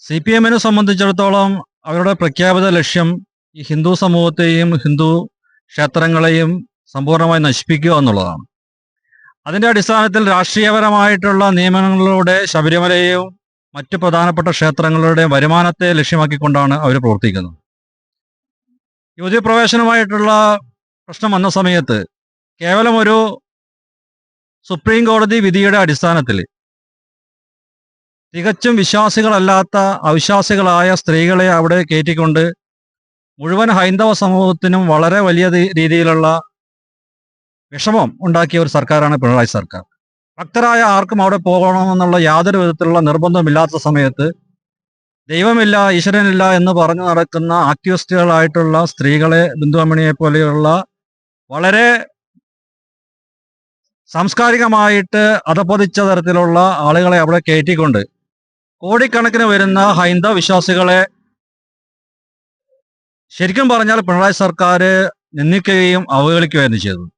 CPM-നെ സംബന്ധിച്ചിടത്തോളം അവരുടെ പ്രഖ്യാപിത ലക്ഷ്യം ഈ ഹിന്ദു സമൂഹത്തെയും ഹിന്ദു ക്ഷേത്രങ്ങളെയും സമ്പൂർണ്ണമായി നശിപ്പിക്കുക എന്നുള്ളതാണ്. അതിന്റെ അടിസ്ഥാനത്തിൽ രാഷ്ട്രീയപരമായിട്ടുള്ള നിയമനങ്ങളിലൂടെ ശബരിമലയെയും മറ്റു പ്രധാനപ്പെട്ട ക്ഷേത്രങ്ങളുടെ വരുമാനത്തെ ലക്ഷ്യമാക്കിക്കൊണ്ടാണ് അവർ പ്രവർത്തിക്കുന്നത്. യുവതി പ്രവേശനമായിട്ടുള്ള പ്രശ്നം വന്ന സമയത്ത് കേവലം ഒരു സുപ്രീം കോടതി വിധിയുടെ അടിസ്ഥാനത്തിൽ തികച്ചും വിശ്വാസികളല്ലാത്ത അവിശ്വാസികളായ സ്ത്രീകളെ അവിടെ കയറ്റിക്കൊണ്ട് മുഴുവൻ ഹൈന്ദവ സമൂഹത്തിനും വളരെ വലിയ രീതിയിലുള്ള വിഷമം ഉണ്ടാക്കിയ ഒരു സർക്കാരാണ് പിണറായി സർക്കാർ. ഭക്തരായ ആർക്കും അവിടെ പോകണമെന്നുള്ള യാതൊരു വിധത്തിലുള്ള നിർബന്ധമില്ലാത്ത സമയത്ത് ദൈവമില്ല, ഈശ്വരനില്ല എന്ന് പറഞ്ഞു നടക്കുന്ന ആക്ടിവിസ്റ്റുകളായിട്ടുള്ള സ്ത്രീകളെ, ബിന്ദുഅമ്മണിയെ പോലെയുള്ള വളരെ സാംസ്കാരികമായിട്ട് അധപ്പതിച്ച തരത്തിലുള്ള ആളുകളെ അവിടെ കയറ്റിക്കൊണ്ട് കോടിക്കണക്കിന് വരുന്ന ഹൈന്ദവ വിശ്വാസികളെ ശരിക്കും പറഞ്ഞാൽ പിണറായി സർക്കാർ നിന്ദിക്കുകയും അവഹേളിക്കുകയായിരുന്നു ചെയ്തത്.